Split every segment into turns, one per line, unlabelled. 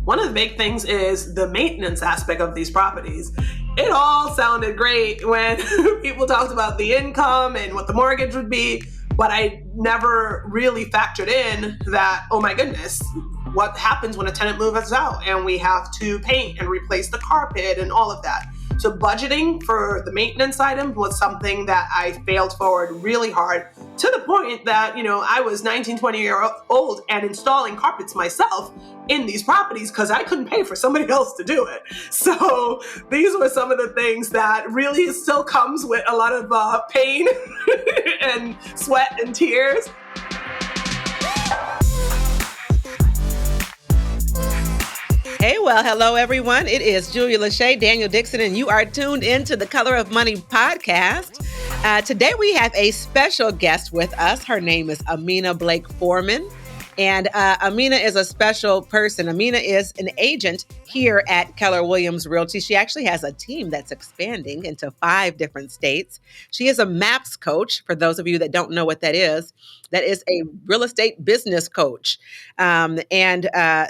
one of the big things is the maintenance aspect of these properties. It all sounded great when people talked about the income and what the mortgage would be, but I never really factored in that, oh my goodness, what happens when a tenant moves out and we have to paint and replace the carpet and all of that. So budgeting for the maintenance item was something that I failed forward really hard, to the point that, I was 19, 20 years old and installing carpets myself in these properties because I couldn't pay for somebody else to do it. So these were some of the things that really still comes with a lot of pain and sweat and tears.
Hey, well, hello, everyone. It is Julia Lachey, Daniel Dixon, and you are tuned into the Color of Money podcast. Today, we have a special guest with us. Her name is Amina Blake Forman. And Amina is a special person. Amina is an agent here at Keller Williams Realty. She actually has a team that's expanding into 5 different states. She is a MAPS coach. For those of you that don't know what that is a real estate business coach. And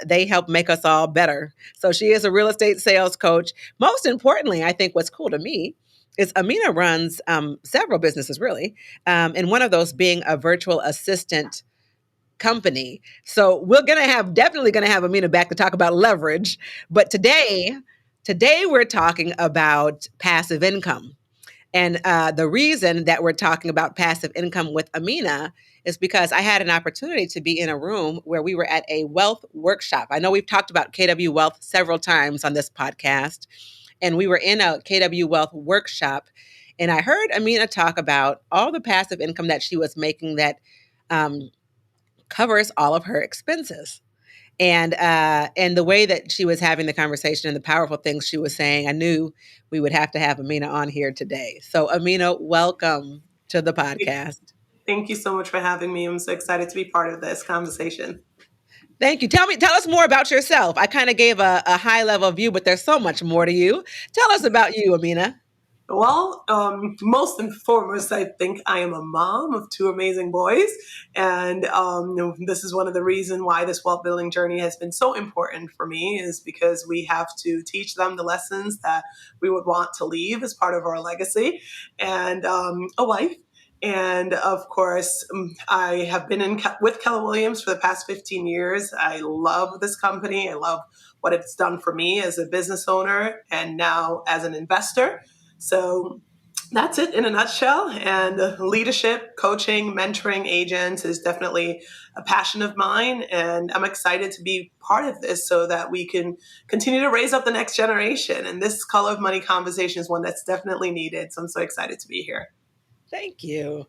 they help make us all better. So she is a real estate sales coach. Most importantly, I think what's cool to me is Amina runs several businesses, really. And one of those being a virtual assistant company. So we're definitely going to have Amina back to talk about leverage. But today we're talking about passive income. And the reason that we're talking about passive income with Amina is because I had an opportunity to be in a room where we were at a wealth workshop. I know we've talked about KW Wealth several times on this podcast, and we were in a KW Wealth workshop, and I heard Amina talk about all the passive income that she was making that covers all of her expenses. And the way that she was having the conversation and the powerful things she was saying, I knew we would have to have Amina on here today. So Amina, welcome to the podcast.
Thank you so much for having me. I'm so excited to be part of this conversation.
Thank you. Tell us more about yourself. I kind of gave a high level view, but there's so much more to you. Tell us about you, Amina.
Well, most and foremost, I think I am a mom of 2 amazing boys. And this is one of the reasons why this wealth building journey has been so important for me, is because we have to teach them the lessons that we would want to leave as part of our legacy, and a wife. And of course, I have been with Keller Williams for the past 15 years. I love this company. I love what it's done for me as a business owner and now as an investor. So that's it in a nutshell. And leadership, coaching, mentoring agents is definitely a passion of mine. And I'm excited to be part of this so that we can continue to raise up the next generation. And this Color of Money conversation is one that's definitely needed. So I'm so excited to be here.
Thank you.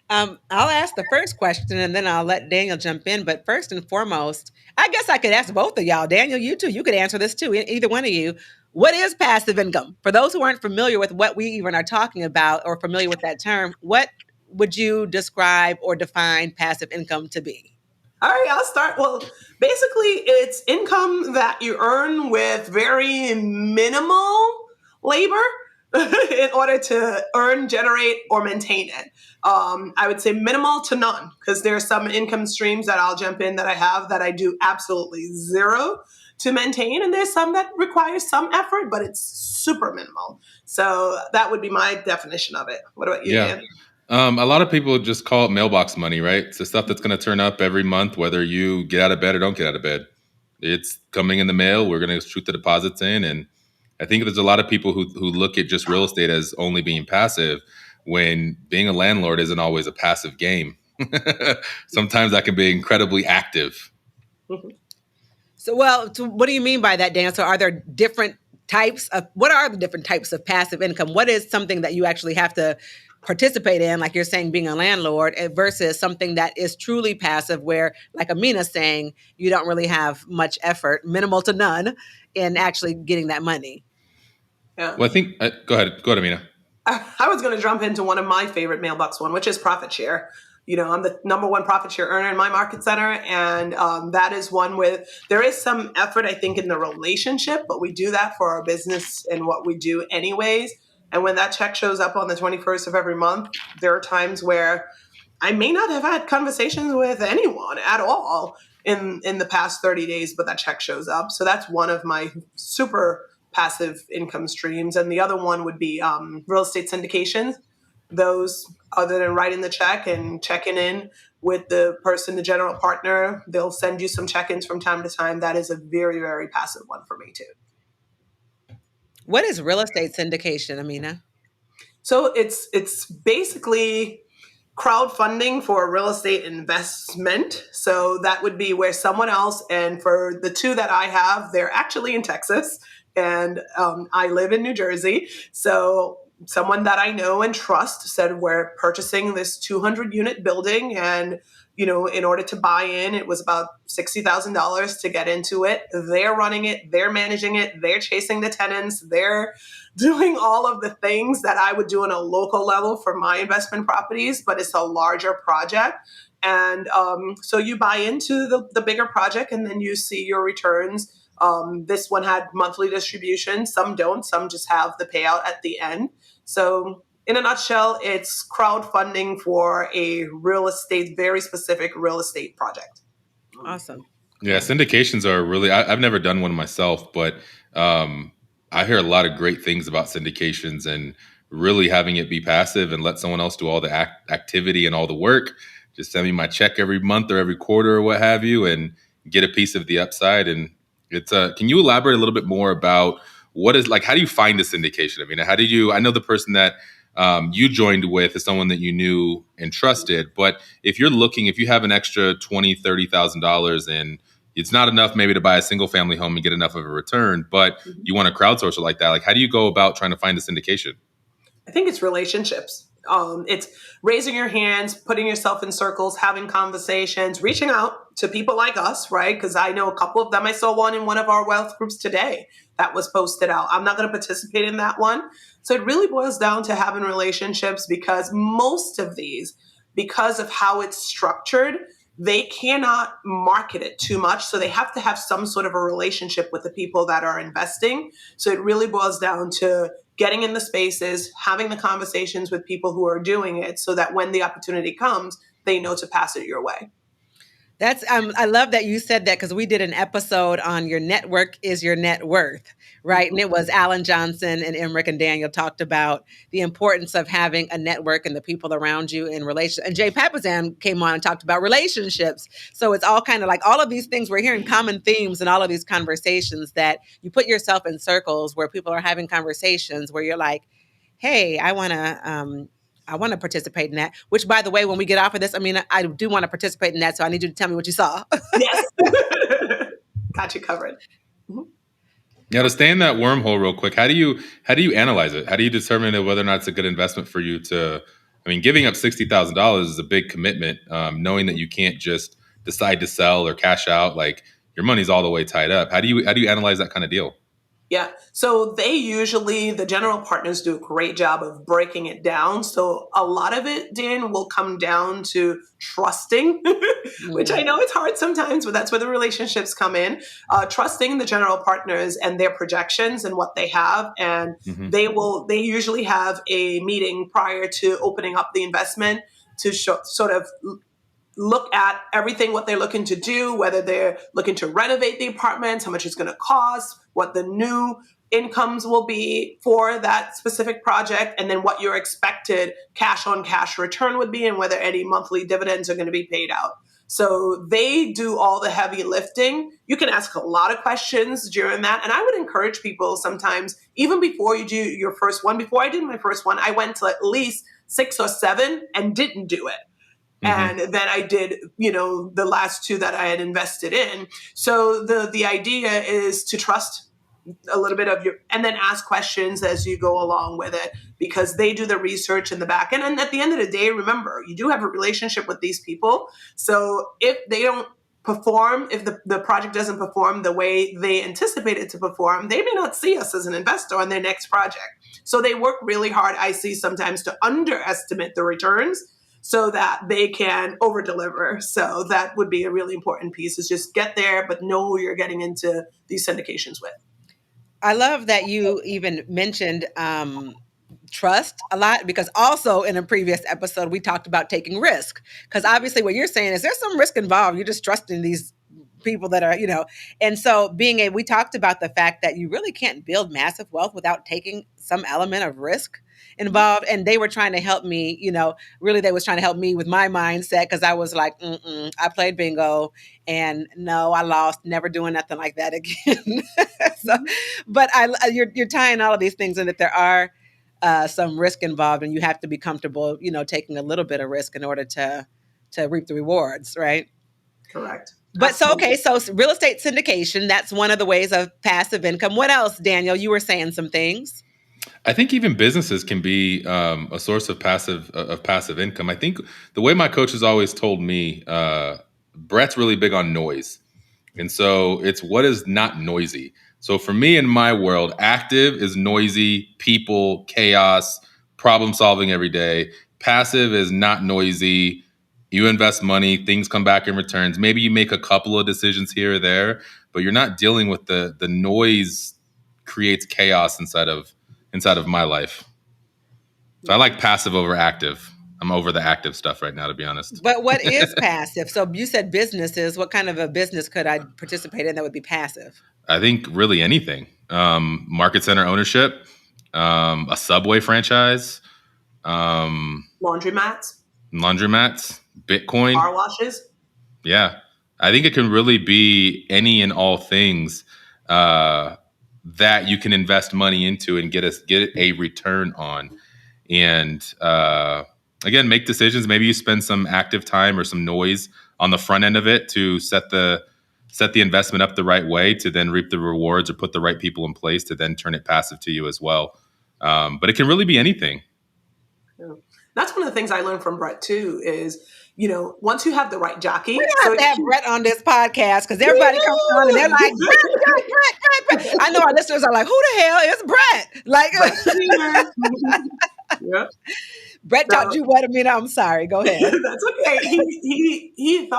I'll ask the first question and then I'll let Daniel jump in. But first and foremost, I guess I could ask both of y'all. Daniel, you too. You could answer this too, either one of you. What is passive income? For those who aren't familiar with what we even are talking about or familiar with that term, what would you describe or define passive income to be?
All right, I'll start. Well, basically, it's income that you earn with very minimal labor in order to earn, generate, or maintain it. I would say minimal to none, because there are some income streams that I'll jump in that I have that I do absolutely zero to maintain, and there's some that require some effort, but it's super minimal. So that would be my definition of it. What about you, Dan?
A lot of people just call it mailbox money, right? It's the stuff that's going to turn up every month, whether you get out of bed or don't get out of bed. It's coming in the mail. We're going to shoot the deposits in. And I think there's a lot of people who look at just real estate as only being passive, when being a landlord isn't always a passive game. Sometimes that can be incredibly active.
So what do you mean by that, Dan? So are there different types of, what are the different types of passive income? What is something that you actually have to participate in, like you're saying, being a landlord, versus something that is truly passive where, like Amina's saying, you don't really have much effort, minimal to none, in actually getting that money?
Yeah.
Well, I think, go ahead, Amina.
I was going to jump into one of my favorite mailbox one, which is profit share. I'm the number 1 profit share earner in my market center. And that is one with, there is some effort, I think, in the relationship, but we do that for our business and what we do anyways. And when that check shows up on the 21st of every month, there are times where I may not have had conversations with anyone at all. in the past 30 days, but that check shows up. So that's one of my super passive income streams. And the other one would be real estate syndications. Those, other than writing the check and checking in with the person, the general partner, they'll send you some check-ins from time to time. That is a very, very passive one for me too.
What is real estate syndication, Amina?
So it's basically crowdfunding for real estate investment. So that would be where someone else, and for the two that I have, they're actually in Texas, and I live in New Jersey. So someone that I know and trust said, we're purchasing this 200 unit building, and in order to buy in, it was about $60,000 to get into it. They're running it, they're managing it, they're chasing the tenants, they're doing all of the things that I would do on a local level for my investment properties, but it's a larger project. And so you buy into the bigger project, and then you see your returns. This one had monthly distributions. Some don't. Some just have the payout at the end. So in a nutshell, it's crowdfunding for a real estate, very specific real estate project.
Awesome.
Yeah, syndications are really, I've never done one myself, but I hear a lot of great things about syndications, and really having it be passive and let someone else do all the activity and all the work. Just send me my check every month or every quarter or what have you, and get a piece of the upside. And it's can you elaborate a little bit more about what is, like, how do you find a syndication? I mean, I know the person that you joined with is someone that you knew and trusted, but if you have an extra $20,000, $30,000 and it's not enough maybe to buy a single family home and get enough of a return, but you want to crowdsource it like that, like, how do you go about trying to find a syndication?
I think it's relationships. It's raising your hands, putting yourself in circles, having conversations, reaching out to people like us, right? Because I know a couple of them. I saw one in one of our wealth groups today that was posted out. I'm not going to participate in that one. So it really boils down to having relationships, because most of these, because of how it's structured, they cannot market it too much. So they have to have some sort of a relationship with the people that are investing. So it really boils down to getting in the spaces, having the conversations with people who are doing it, so that when the opportunity comes, they know to pass it your way.
That's I love that you said that, because we did an episode on your network is your net worth, right? And it was Alan Johnson and Emrick and Daniel talked about the importance of having a network and the people around you in relation. And Jay Papazan came on and talked about relationships. So it's all kind of like all of these things. We're hearing common themes in all of these conversations, that you put yourself in circles where people are having conversations where you're like, hey, I want to participate in that, which, by the way, when we get off of this, I mean, I do want to participate in that. So I need you to tell me what you saw.
Yes. Got you covered. Mm-hmm.
Yeah, to stay in that wormhole real quick, how do you analyze it? How do you determine whether or not it's a good investment for you to, I mean, giving up $60,000 is a big commitment, knowing that you can't just decide to sell or cash out, like your money's all the way tied up. How do you analyze that kind of deal?
Yeah. So the general partners do a great job of breaking it down. So a lot of it, Dan, will come down to trusting, which I know it's hard sometimes, but that's where the relationships come in. Trusting the general partners and their projections and what they have. And they usually have a meeting prior to opening up the investment to sort of look at everything, what they're looking to do, whether they're looking to renovate the apartments, how much it's going to cost, what the new incomes will be for that specific project, and then what your expected cash on cash return would be, and whether any monthly dividends are going to be paid out. So they do all the heavy lifting. You can ask a lot of questions during that. And I would encourage people sometimes, even before you do your first one, before I did my first one, I went to at least 6 or 7 and didn't do it. And then I did, the last 2 that I had invested in. So the idea is to trust a little bit of and then ask questions as you go along with it, because they do the research in the back end. And at the end of the day, remember, you do have a relationship with these people. So if they don't perform, if the project doesn't perform the way they anticipate it to perform, they may not see us as an investor on their next project. So they work really hard, I see sometimes, to underestimate the returns so that they can over deliver. So that would be a really important piece, is just get there, but know who you're getting into these syndications with.
I love that you even mentioned trust a lot, because also in a previous episode, we talked about taking risk, because obviously what you're saying is there's some risk involved. You're just trusting these people that are, and so we talked about the fact that you really can't build massive wealth without taking some element of risk involved. And they were trying to help me, really they was trying to help me with my mindset, because I was like, I played bingo and no, I lost, never doing nothing like that again. So, but you're tying all of these things in, that there are some risk involved, and you have to be comfortable, taking a little bit of risk in order to reap the rewards, right?
Correct.
But so real estate syndication, that's one of the ways of passive income. What else, Daniel? You were saying some things.
I think even businesses can be a source of passive income. I think the way my coach has always told me, Brett's really big on noise. And so it's what is not noisy. So for me, in my world, active is noisy, people, chaos, problem solving every day. Passive is not noisy. You invest money, things come back in returns. Maybe you make a couple of decisions here or there, but you're not dealing with the noise creates chaos inside of my life. So I like passive over active. I'm over the active stuff right now, to be honest.
But what is passive? So you said businesses. What kind of a business could I participate in that would be passive?
I think really anything. Market center ownership, a Subway franchise,
laundromats,
Bitcoin,
car washes.
Yeah, I think it can really be any and all things that you can invest money into and get a return on. And again, make decisions. Maybe you spend some active time or some noise on the front end of it to set the investment up the right way to then reap the rewards, or put the right people in place to then turn it passive to you as well. But it can really be anything.
Yeah. That's one of the things I learned from Brett too, is, once you have the right jockey.
We have to have Brett on this podcast, because everybody comes on and they're like, Brett. I know our listeners are like, who the hell is Brett? Like,
yeah.
Brett taught you what? Amina, I'm sorry. Go ahead.
That's okay. He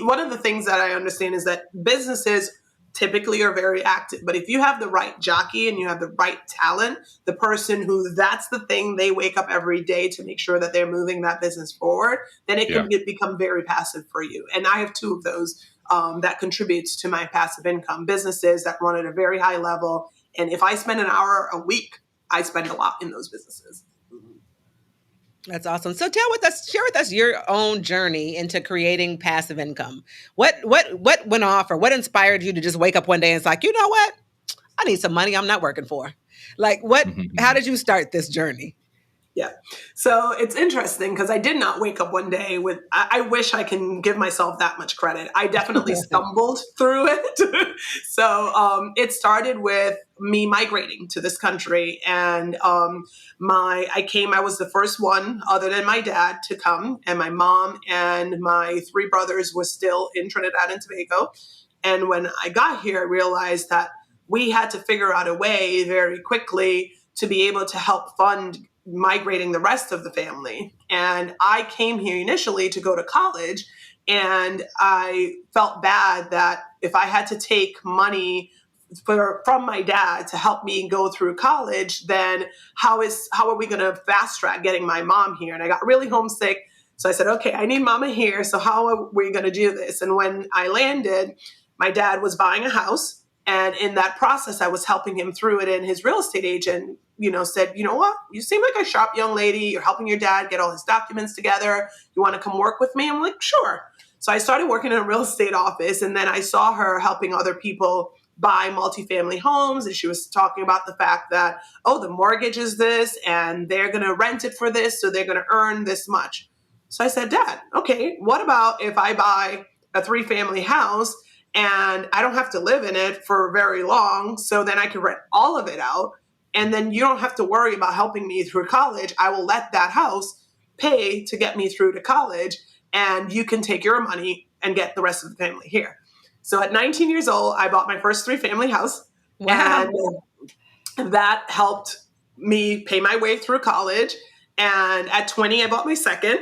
one of the things that I understand is that businesses typically are very active, but if you have the right jockey and you have the right talent, the person who that's the thing they wake up every day to make sure that they're moving that business forward, then it can become very passive for you. And I have two of those that contributes to my passive income: businesses that run at a very high level. And if I spend an hour a week, I spend a lot in those businesses.
That's awesome. So share with us your own journey into creating passive income. What went off, or what inspired you to just wake up one day and it's like, you know what? I need some money I'm not working for. Like how did you start this journey?
Yeah. So it's interesting, because I did not wake up one day with, I wish I can give myself that much credit. I definitely stumbled through it. So it started with me migrating to this country. And I was the first one other than my dad to come. And my mom and my three brothers were still in Trinidad and Tobago. And when I got here, I realized that we had to figure out a way very quickly to be able to help fund migrating the rest of the family. And I came here initially to go to college, and I felt bad that if I had to take money from my dad to help me go through college, then how are we going to fast track getting my mom here? And I got really homesick. So I said, okay, I need mama here. So how are we going to do this? And when I landed, my dad was buying a house. And in that process, I was helping him through it. And his real estate agent, said, you know what? You seem like a sharp young lady. You're helping your dad get all his documents together. You want to come work with me? I'm like, sure. So I started working in a real estate office. And then I saw her helping other people buy multifamily homes. And she was talking about the fact that, the mortgage is this, and they're going to rent it for this, so they're going to earn this much. So I said, Dad, okay, what about if I buy a 3-family house and I don't have to live in it for very long, so then I can rent all of it out, and then you don't have to worry about helping me through college. I will let that house pay to get me through to college, and you can take your money and get the rest of the family here. So at 19 years old, I bought my first 3-family house.
Wow.
And that helped me pay my way through college. And at 20, I bought my second.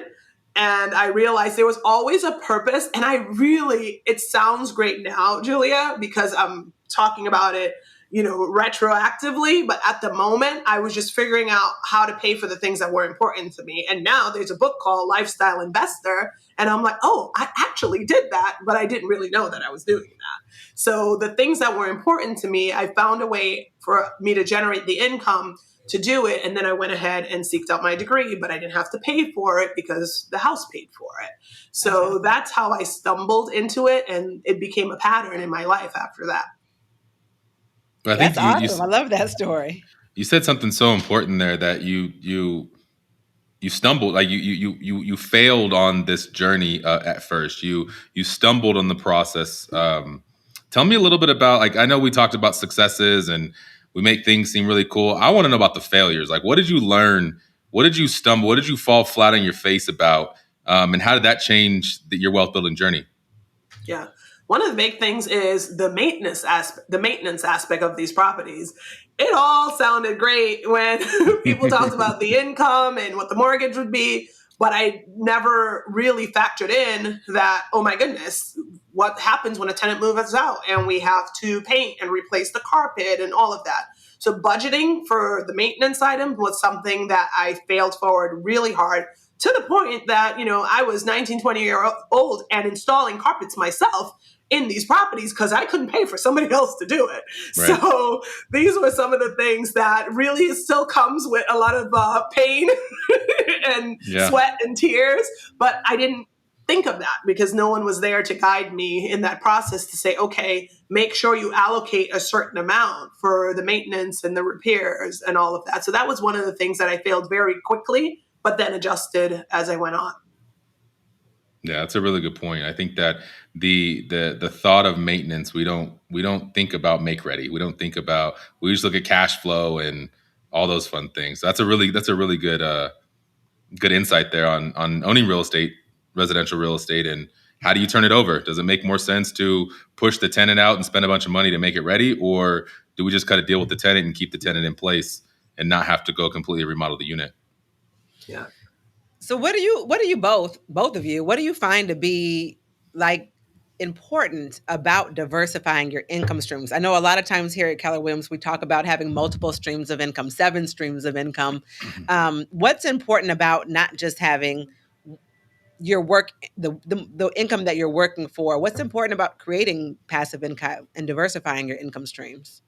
And I realized there was always a purpose. And it sounds great now, Julia, because I'm talking about it, retroactively, but at the moment I was just figuring out how to pay for the things that were important to me. And now there's a book called Lifestyle Investor, and I'm like, oh, I actually did that, but I didn't really know that I was doing that. So the things that were important to me, I found a way for me to generate the income to do it. And then I went ahead and seeked out my degree, but I didn't have to pay for it because the house paid for it. So that's how I stumbled into it, and it became a pattern in my life after that.
I think
That's awesome. I love that story.
You said something so important there, that you stumbled, like you failed on this journey at first. You stumbled on the process. Tell me a little bit about, like, I know we talked about successes and we make things seem really cool. I want to know about the failures. Like, what did you learn? What did you stumble? What did you fall flat on your face about? And how did that change your wealth building journey?
Yeah. One of the big things is the maintenance aspect of these properties. It all sounded great when people talked about the income and what the mortgage would be, but I never really factored in that, oh my goodness, what happens when a tenant moves out and we have to paint and replace the carpet and all of that. So budgeting for the maintenance item was something that I failed forward really hard, to the point that, I was 19, 20 years old and installing carpets myself in these properties because I couldn't pay for somebody else to do it. Right. So these were some of the things that really still comes with a lot of pain and sweat and tears. But I didn't think of that because no one was there to guide me in that process to say, okay, make sure you allocate a certain amount for the maintenance and the repairs and all of that. So that was one of the things that I failed very quickly, but then adjusted as I went on.
Yeah, that's a really good point. I think that the thought of maintenance, we don't think about make ready. We don't think about, we just look at cash flow and all those fun things. That's a really good insight there on owning real estate, residential real estate, and how do you turn it over? Does it make more sense to push the tenant out and spend a bunch of money to make it ready, or do we just cut a deal with the tenant and keep the tenant in place and not have to go completely remodel the unit?
Yeah.
So what do you both of you, what do you find to be like important about diversifying your income streams? I know a lot of times here at Keller Williams, we talk about having multiple streams of income, 7 streams of income. What's important about not just having your work, the income that you're working for? What's important about creating passive income and diversifying your income streams?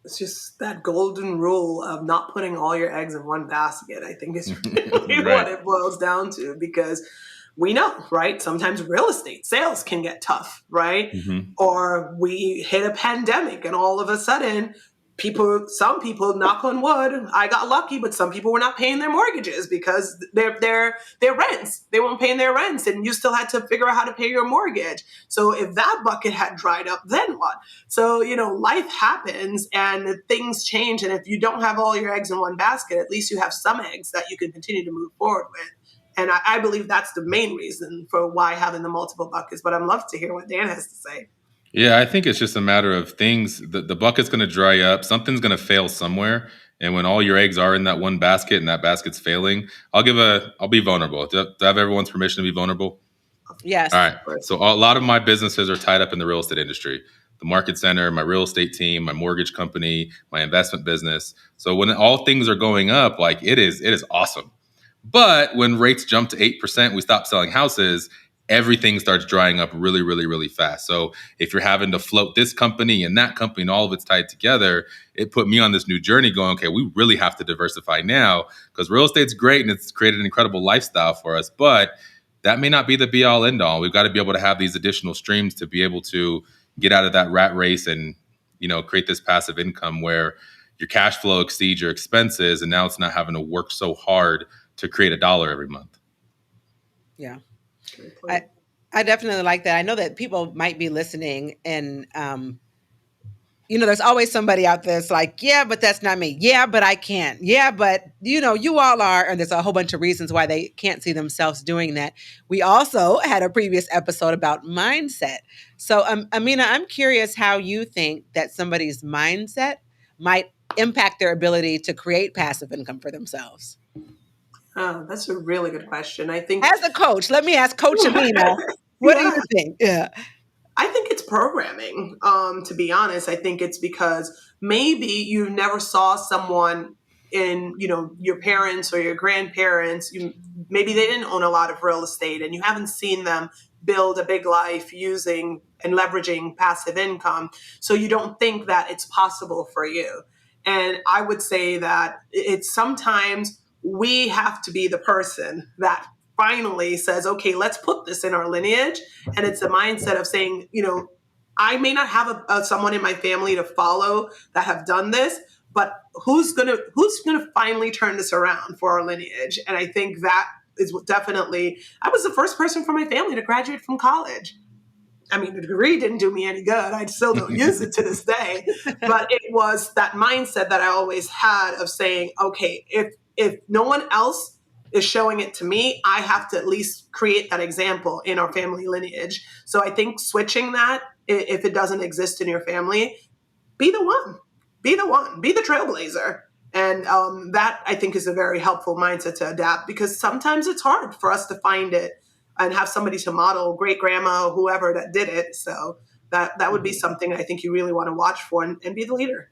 It's just that golden rule of not putting all your eggs in one basket, I think, is really what it boils down to, because we know, right? Sometimes real estate sales can get tough, right? Mm-hmm. Or we hit a pandemic and all of a sudden some people, knock on wood, I got lucky, but some people were not paying their mortgages because their rents, they weren't paying their rents, and you still had to figure out how to pay your mortgage. So if that bucket had dried up, then what? So, life happens and things change. And if you don't have all your eggs in one basket, at least you have some eggs that you can continue to move forward with. And I believe that's the main reason for why having the multiple buckets. But I'd love to hear what Dan has to say.
Yeah, I think it's just a matter of things. The bucket's going to dry up. Something's going to fail somewhere. And when all your eggs are in that one basket and that basket's failing, I'll be vulnerable. Do I have everyone's permission to be vulnerable?
Yes.
All right. So a lot of my businesses are tied up in the real estate industry. The market center, my real estate team, my mortgage company, my investment business. So when all things are going up, like it is awesome. But when rates jump to 8%, we stop selling houses, everything starts drying up really, really, really fast. So if you're having to float this company and that company and all of it's tied together, it put me on this new journey going, okay, we really have to diversify now, because real estate's great and it's created an incredible lifestyle for us, but that may not be the be all end all. We've got to be able to have these additional streams to be able to get out of that rat race and, create this passive income where your cash flow exceeds your expenses. And now it's not having to work so hard to create $1 every month.
Yeah. I definitely like that. I know that people might be listening and, there's always somebody out there that's like, yeah, but that's not me. Yeah, but I can't. Yeah, but, you all are. And there's a whole bunch of reasons why they can't see themselves doing that. We also had a previous episode about mindset. So, Amina, I'm curious how you think that somebody's mindset might impact their ability to create passive income for themselves.
Oh, that's a really good question. I think
as a coach, let me ask Coach Amina, what do you think? Yeah.
I think it's programming. To be honest, I think it's because maybe you never saw someone in, your parents or your grandparents. Maybe they didn't own a lot of real estate, and you haven't seen them build a big life using and leveraging passive income. So you don't think that it's possible for you. And I would say that it's sometimes we have to be the person that finally says, okay, let's put this in our lineage. And it's a mindset of saying, I may not have someone in my family to follow that have done this, but who's gonna finally turn this around for our lineage? And I think that is definitely. I was the first person from my family to graduate from college. I mean, the degree didn't do me any good. I still don't use it to this day. But it was that mindset that I always had of saying, okay, if no one else is showing it to me, I have to at least create that example in our family lineage. So I think switching that, if it doesn't exist in your family, be the one, be the trailblazer. And that I think is a very helpful mindset to adapt, because sometimes it's hard for us to find it and have somebody to model, great grandma, whoever that did it. So that would be something I think you really want to watch for and be the leader.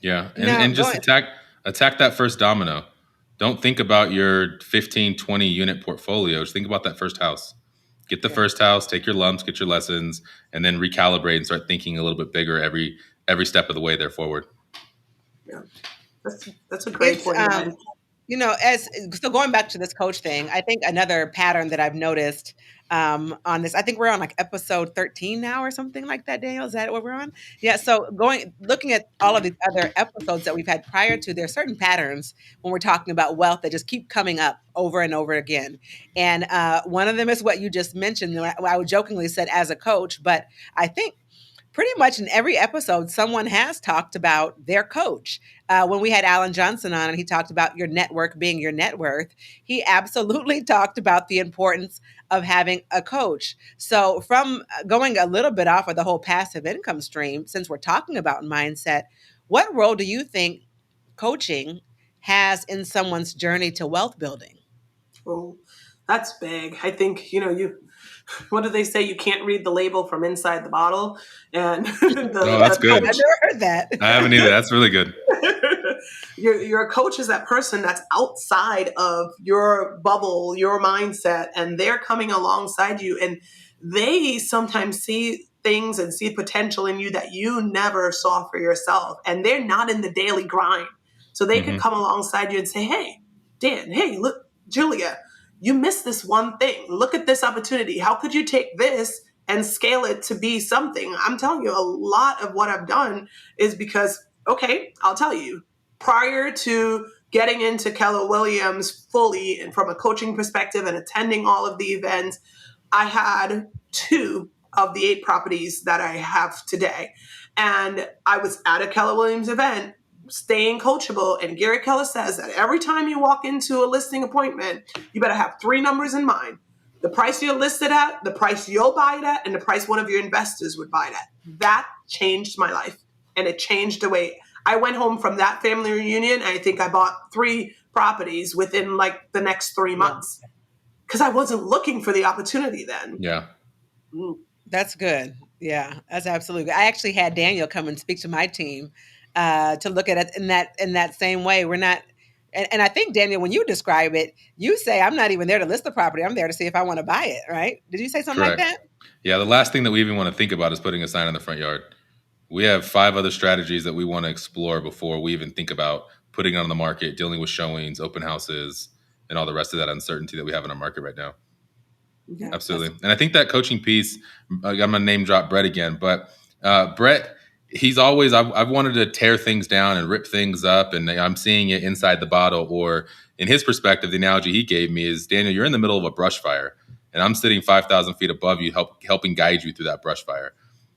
Yeah. And just attack that first domino. Don't think about your 15, 20 unit portfolio. Just think about that first house. Get the first house, take your lumps, get your lessons, and then recalibrate and start thinking a little bit bigger every step of the way there forward.
Yeah. That's a great point.
So going back to this coach thing, I think another pattern that I've noticed on this, I think we're on like episode 13 now or something like that, Daniel. Is that what we're on? Yeah. So looking at all of these other episodes that we've had prior to, there are certain patterns when we're talking about wealth that just keep coming up over and over again. And one of them is what you just mentioned. I would jokingly said as a coach, but I think pretty much in every episode, someone has talked about their coach. When we had Alan Johnson on and he talked about your network being your net worth, he absolutely talked about the importance of having a coach. So from going a little bit off of the whole passive income stream, since we're talking about mindset, what role do you think coaching has in someone's journey to wealth building?
Oh, that's big. I think, what do they say? You can't read the label from inside the bottle. And
that's good.
I've never heard that.
I haven't either. That's really good.
Your coach is that person that's outside of your bubble, your mindset, and they're coming alongside you. And they sometimes see things and see potential in you that you never saw for yourself. And they're not in the daily grind. So they could come alongside you and say, hey, Dan, hey, look, Julia, you missed this one thing. Look at this opportunity. How could you take this and scale it to be something? I'm telling you, a lot of what I've done is because, okay, I'll tell you, prior to getting into Keller Williams fully and from a coaching perspective and attending all of the events, I had 2 of the 8 properties that I have today. And I was at a Keller Williams event, staying coachable. And Gary Keller says that every time you walk into a listing appointment, you better have 3 numbers in mind: the price you're listed at, the price you'll buy it at, and the price one of your investors would buy it at. That changed my life. And it changed the way I went home from that family reunion. I think I bought 3 properties within like the next 3 months because I wasn't looking for the opportunity then.
Yeah.
That's good. Yeah, that's absolutely good. I actually had Daniel come and speak to my team to look at it in that same way. We're not, and I think, Daniel, when you describe it, you say, I'm not even there to list the property. I'm there to see if I want to buy it, right? Did you say something
Correct.
like that?
Yeah, the last thing that we even want to think about is putting a sign in the front yard. We have 5 other strategies that we want to explore before we even think about putting it on the market, dealing with showings, open houses, and all the rest of that uncertainty that we have in our market right now. Yeah, absolutely. And I think that coaching piece, I'm going to name drop Brett again, but Brett, he's always, I've wanted to tear things down and rip things up, and I'm seeing it inside the bottle. Or in his perspective, the analogy he gave me is, Daniel, you're in the middle of a brush fire, and I'm sitting 5,000 feet above you, helping guide you through that brush fire.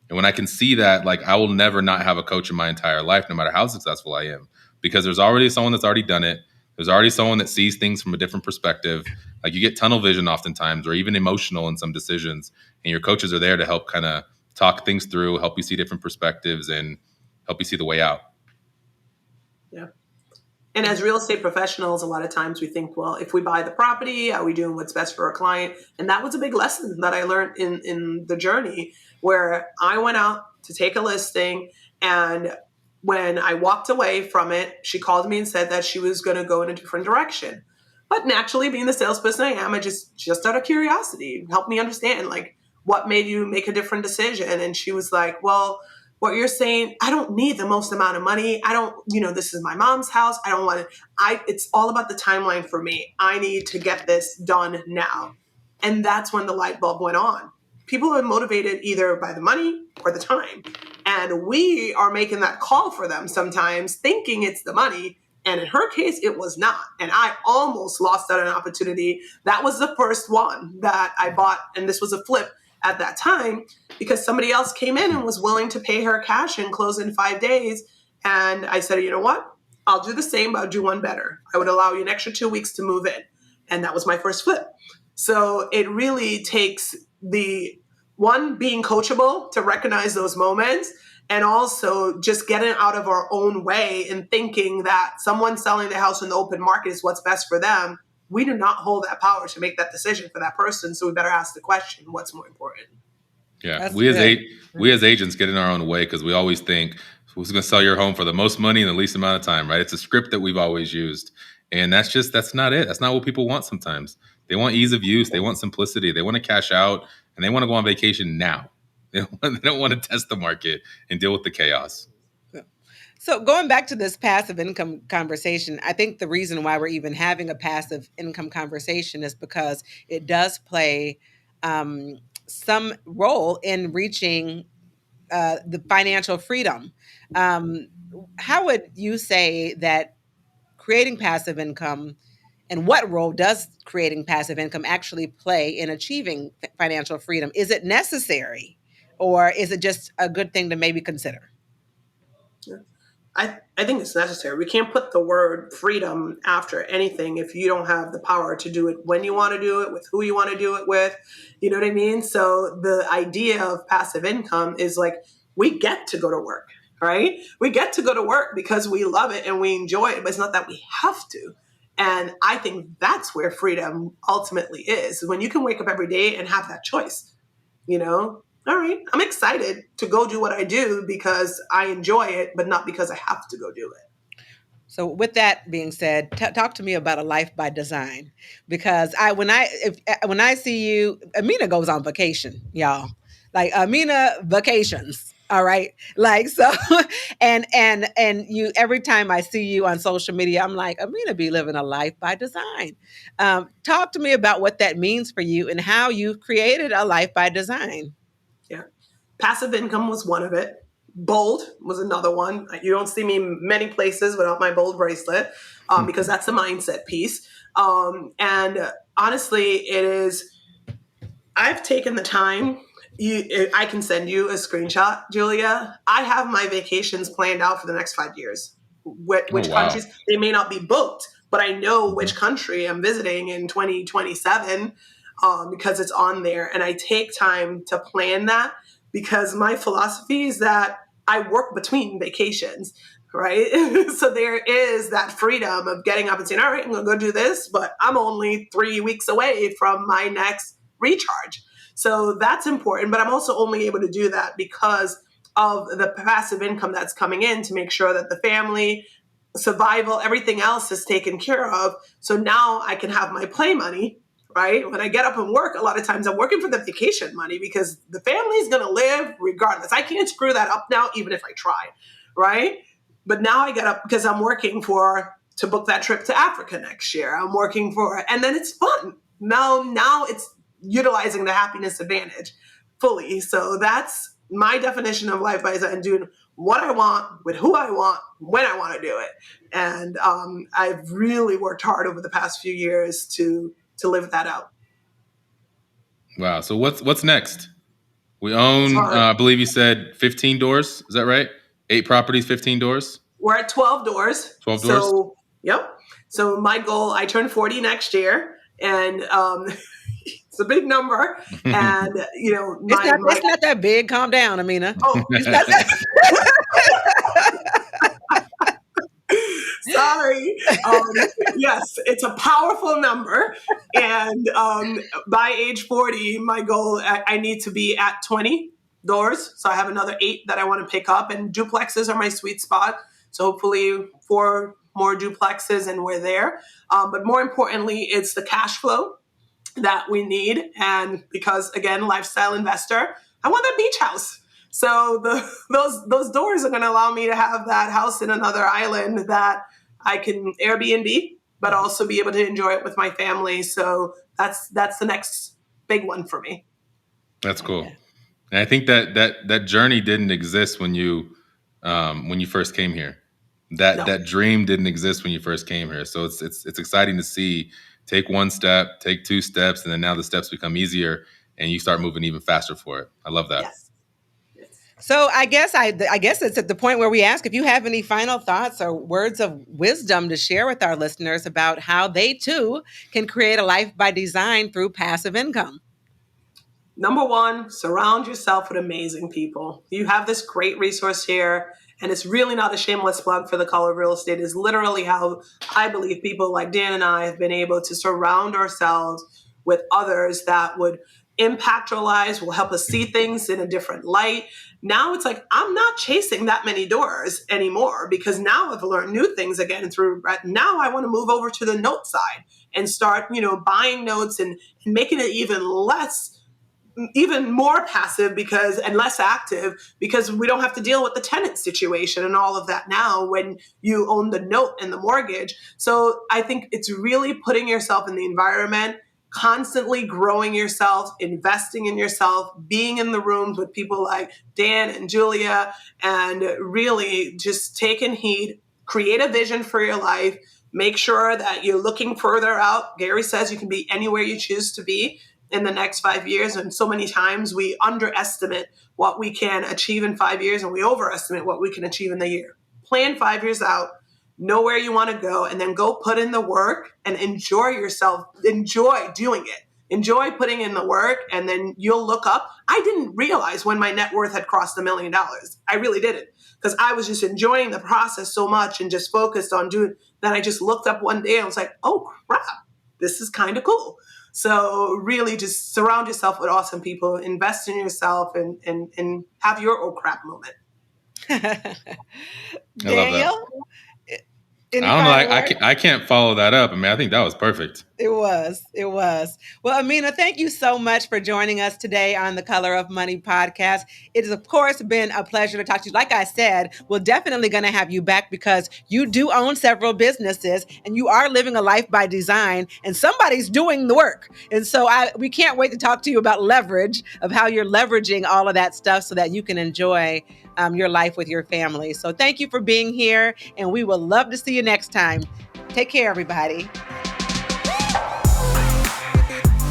And when I can see that, like, I will never not have a coach in my entire life, no matter how successful I am, because there's already someone that's already done it. There's already someone that sees things from a different perspective. Like, you get tunnel vision oftentimes, or even emotional in some decisions, and your coaches are there to help kind of talk things through, help you see different perspectives, and help you see the way out.
Yeah. And as real estate professionals, a lot of times we think, well, if we buy the property, are we doing what's best for our client? And that was a big lesson that I learned in the journey, where I went out to take a listing, and when I walked away from it, she called me and said that she was going to go in a different direction. But naturally, being the salesperson I am, I just out of curiosity, help me understand, like, what made you make a different decision? And she was like, well, what you're saying, I don't need the most amount of money. I don't, this is my mom's house. I don't want to, it's all about the timeline for me. I need to get this done now. And that's when the light bulb went on. People are motivated either by the money or the time. And we are making that call for them sometimes, thinking it's the money. And in her case, it was not. And I almost lost out on an opportunity. That was the first one that I bought. And this was a flip at that time, because somebody else came in and was willing to pay her cash and close in 5 days. And I said, you know what? I'll do the same, but I'll do one better. I would allow you an extra 2 weeks to move in. And that was my first flip. So it really takes the one, being coachable to recognize those moments, and also just getting out of our own way and thinking that someone selling their house in the open market is what's best for them. We do not hold that power to make that decision for that person. So we better ask the question, what's more important?
Yeah, we as agents get in our own way because we always think, who's going to sell your home for the most money in the least amount of time, right? It's a script that we've always used. And that's not it. That's not what people want sometimes. They want ease of use. They want simplicity. They want to cash out, and they want to go on vacation now. They don't want to test the market and deal with the chaos.
So going back to this passive income conversation, I think the reason why we're even having a passive income conversation is because it does play some role in reaching the financial freedom. How would you say that creating passive income, and what role does creating passive income actually play in achieving financial freedom? Is it necessary, or is it just a good thing to maybe consider?
I think it's necessary. We can't put the word freedom after anything if you don't have the power to do it when you want to do it, with who you want to do it with. You know what I mean? So the idea of passive income is like, we get to go to work, right? We get to go to work because we love it and we enjoy it, but it's not that we have to. And I think that's where freedom ultimately is, when you can wake up every day and have that choice, All right, I'm excited to go do what I do because I enjoy it, but not because I have to go do it.
So with that being said, talk to me about a life by design, because when I see you, Amina goes on vacation, y'all. Like Amina vacations. All right. Like, so, and you, every time I see you on social media, I'm like, Amina be living a life by design. Talk to me about what that means for you and how you've created a life by design.
Yeah. Passive income was one of it. Bold was another one. You don't see me many places without my bold bracelet, because that's the mindset piece. And honestly, I've taken the time. I can send you a screenshot, Julia. I have my vacations planned out for the next 5 years. Which countries, they may not be booked, but I know which country I'm visiting in 2027 because it's on there. And I take time to plan that, because my philosophy is that I work between vacations, right? So there is that freedom of getting up and saying, all right, I'm going to go do this, but I'm only 3 weeks away from my next recharge. So that's important. But I'm also only able to do that because of the passive income that's coming in, to make sure that the family, survival, everything else is taken care of. So now I can have my play money, right? When I get up and work, a lot of times I'm working for the vacation money because the family's going to live regardless. I can't screw that up now, even if I try, right? But now I get up because I'm working to book that trip to Africa next year. I'm working and then it's fun. Now it's utilizing the happiness advantage fully. So that's my definition of life by design, doing what I want with who I want when I want to do it. And I've really worked hard over the past few years to live that out.
Wow. So what's next? We own, I believe you said 15 doors. Is that right? 8 properties, 15 doors?
We're at 12 doors.
12 doors?
So, yep. So my goal, I turn 40 next year, and it's a big number. And,
it's not that big. Calm down,
Sorry. Yes, it's a powerful number. And by age 40, my goal, I need to be at 20 doors. So I have another 8 that I want to pick up. And duplexes are my sweet spot. So hopefully 4 more duplexes and we're there. But more importantly, it's the cash flow that we need. And because, again, lifestyle investor, I want that beach house. So those doors are going to allow me to have that house in another island that I can Airbnb, but also be able to enjoy it with my family. So that's the next big one for me.
That's cool. And I think that journey didn't exist when you first came here. That dream didn't exist when you first came here. So it's exciting to see. Take one step, take 2 steps, and then now the steps become easier, and you start moving even faster for it. I love that.
Yes.
So I guess it's at the point where we ask if you have any final thoughts or words of wisdom to share with our listeners about how they too can create a life by design through passive income.
Number 1, surround yourself with amazing people. You have this great resource here, and it's really not a shameless plug for the Color of Real Estate. It's literally how I believe people like Dan and I have been able to surround ourselves with others that would impact our lives, will help us see things in a different light. Now it's like, I'm not chasing that many doors anymore because now I've learned new things again now I want to move over to the note side and start, buying notes and making it even more passive and less active because we don't have to deal with the tenant situation and all of that now when you own the note and the mortgage. So I think it's really putting yourself in the environment, constantly growing yourself, investing in yourself, being in the rooms with people like Dan and Julia, and really just taking heed, create a vision for your life, make sure that you're looking further out. Gary says you can be anywhere you choose to be in the next 5 years. And so many times we underestimate what we can achieve in 5 years and we overestimate what we can achieve in the year. Plan 5 years out, know where you want to go, and then go put in the work and enjoy yourself. Enjoy doing it. Enjoy putting in the work, and then you'll look up. I didn't realize when my net worth had crossed $1 million. I really didn't, because I was just enjoying the process so much and just focused on doing that. I just looked up one day and was like, oh crap, this is kind of cool. So really just surround yourself with awesome people, invest in yourself, and have your oh crap moment.
Daniel?
I don't know. I can't follow that up. I mean, I think that was perfect.
It was. Well, Amina, thank you so much for joining us today on the Color of Money podcast. It has, of course, been a pleasure to talk to you. Like I said, we're definitely going to have you back because you do own several businesses and you are living a life by design and somebody's doing the work. And so we can't wait to talk to you about leverage, of how you're leveraging all of that stuff so that you can enjoy your life with your family. So thank you for being here, and we will love to see you next time. Take care, everybody.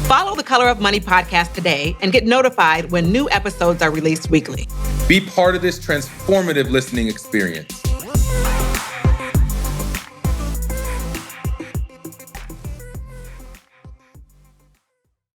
Follow the Color of Money podcast today and get notified when new episodes are released weekly.
Be part of this transformative listening experience.